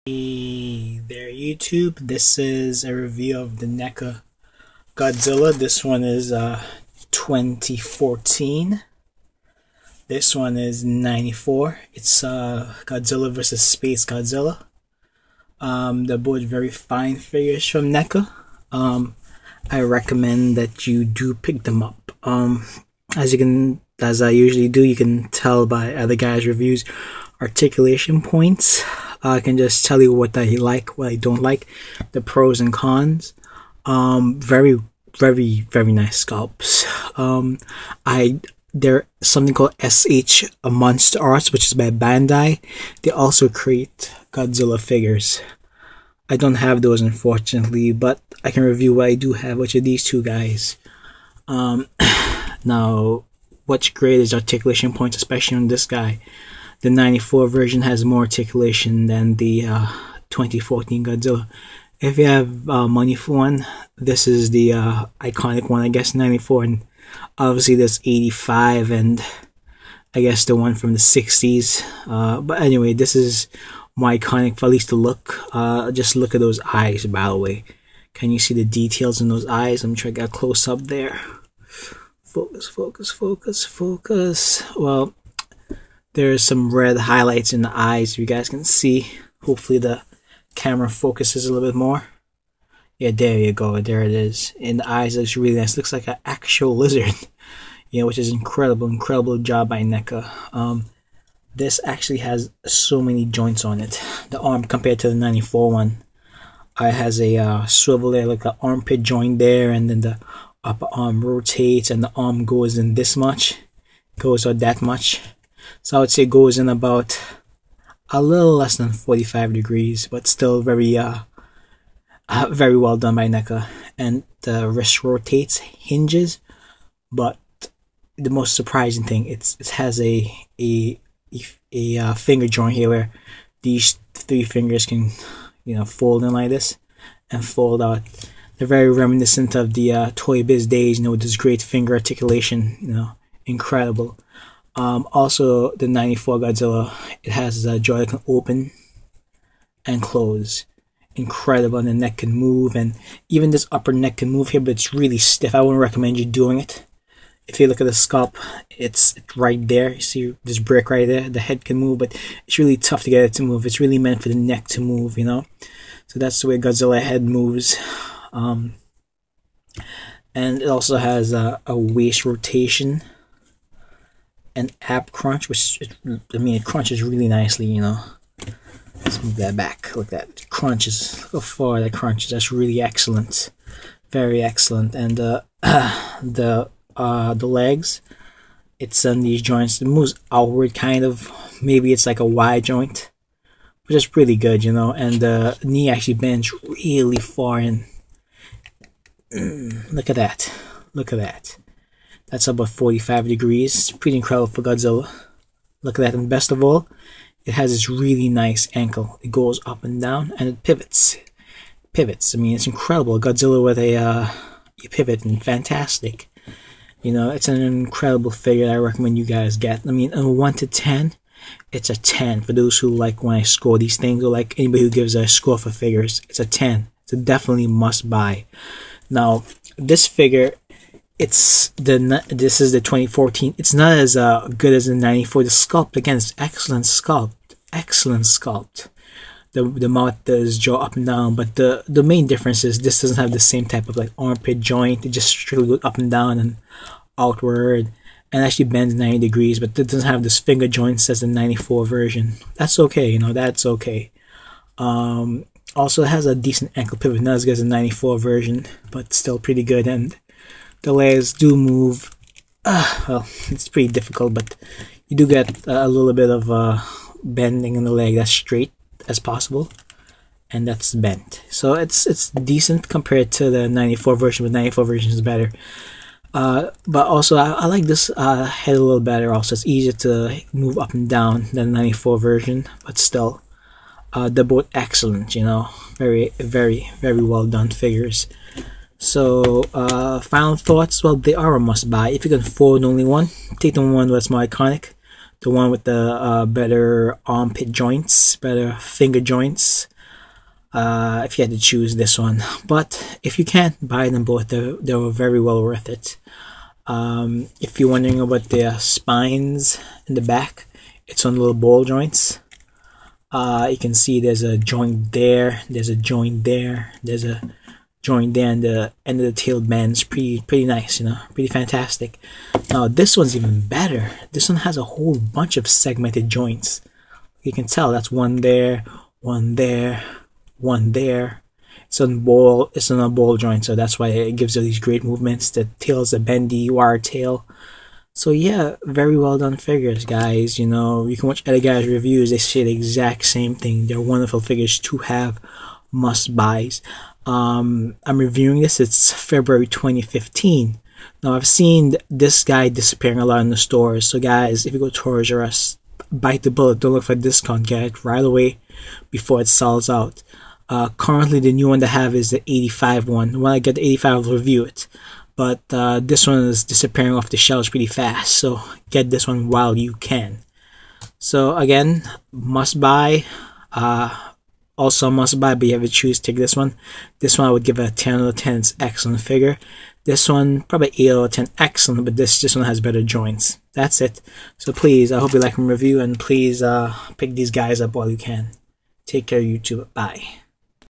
Hey there YouTube, this is a review of the Neca Godzilla. This one is 2014. This one is 94. It's Godzilla versus Space Godzilla. They're both very fine figures from Neca. I recommend that you do pick them up. As I usually do, you can tell by other guys' reviews, articulation points. I can just tell you what I like, what I don't like, the pros and cons. Very nice sculpts. There's something called SH Monster Arts, which is by Bandai. They also create Godzilla figures. I don't have those, unfortunately, but I can review what I do have, which are these two guys. Now, what's great is articulation points, especially on this guy. The 94 version has more articulation than the 2014 Godzilla. If you have money for one, this is the iconic one, I guess, 94. And obviously there's 85 and I guess the one from the 60s. But anyway, this is more iconic, for at least the look. Just look at those eyes, by the way. Can you see the details in those eyes? I'm trying to get a close up there. Focus, focus, focus, focus. Well, there's some red highlights in the eyes, you guys can see. Hopefully the camera focuses a little bit more. Yeah, there you go, there it is. And the eyes looks really nice. Looks like an actual lizard. You know, which is incredible job by NECA. This actually has so many joints on it. The arm compared to the 94 one. It has a swivel there, like an armpit joint there, and then the upper arm rotates and the arm goes in this much. Goes out that much. So I would say it goes in about a little less than 45 degrees, but still very well done by NECA. And the wrist rotates, hinges, but the most surprising thing, it has a finger joint here where these three fingers can, you know, fold in like this and fold out. They're very reminiscent of the Toy Biz days, you know, with this great finger articulation, you know, incredible. Also, the 94 Godzilla, it has a jaw that can open and close. Incredible, and the neck can move, and even this upper neck can move here, but it's really stiff. I wouldn't recommend you doing it. If you look at the sculpt, it's right there. You see this brick right there? The head can move, but it's really tough to get it to move. It's really meant for the neck to move, you know? So that's the way Godzilla head moves. And it also has a waist rotation. An ab crunch, which, I mean, it crunches really nicely, you know. Let's move that back. Look at that. It crunches. Look how far that crunches. That's really excellent. Very excellent. And the legs, it's on these joints. It moves outward, kind of. Maybe it's like a Y joint, but it's pretty good, you know. And the knee actually bends really far in. Look at that. Look at that. That's about 45 degrees. It's pretty incredible for Godzilla. Look at that. And best of all, it has this really nice ankle. It goes up and down and it pivots. Pivots. I mean, it's incredible. Godzilla with a pivot, and fantastic. You know, it's an incredible figure. I recommend you guys get. I mean, on 1 to 10, it's a 10. For those who like when I score these things, or like anybody who gives a score for figures, it's a 10. It's a definitely must buy. Now, this figure, this is the 2014. It's not as good as the 94. The sculpt, again, is excellent sculpt. The mouth does jaw up and down, but the main difference is this doesn't have the same type of like armpit joint. It just strictly goes up and down and outward, and actually bends 90 degrees. But it doesn't have this finger joints as the 94 version. That's okay, you know. That's okay. Also, it has a decent ankle pivot, not as good as the 94 version, but still pretty good. And the legs do move. Well, it's pretty difficult, but you do get a little bit of bending in the leg. That's straight as possible, and that's bent. So it's decent compared to the 94 version, but 94 version is better. But also, I like this head a little better. Also, it's easier to move up and down than the 94 version, but still, they're both excellent. You know, very well done figures. So, final thoughts. Well, they are a must-buy. If you can afford only one, take the one that's more iconic. The one with the better armpit joints, better finger joints. if you had to choose this one. But if you can't, buy them both. They're very well worth it. If you're wondering about the spines in the back, it's on little ball joints. You can see there's a joint there, there's a joint there, there's a joint there, and the end of the tail bends pretty nice, pretty fantastic. Now this one's even better. This one has a whole bunch of segmented joints. You can tell that's one there, one there, one there. It's on a ball joint, so that's why it gives you these great movements. The tail's a bendy wire tail. So yeah, very well done figures, guys. You can watch other guys' reviews. They say the exact same thing. They're wonderful figures to have, must buys. I'm reviewing this. It's February 2015. Now I've seen this guy disappearing a lot in the stores. So guys, if you go to Toys R Us, bite the bullet. Don't look for a discount. Get it right away before it sells out. Currently, the new one they have is the 85 one. When I get the 85, I'll review it. But this one is disappearing off the shelves pretty fast. So get this one while you can. So again, must buy. Also must buy, but you have to choose, take this one. This one I would give a 10 out of 10. It's excellent figure. This one, probably 8 out of 10. Excellent, but this one has better joints. That's it. So please, I hope you like my review, and please pick these guys up while you can. Take care, YouTube. Bye.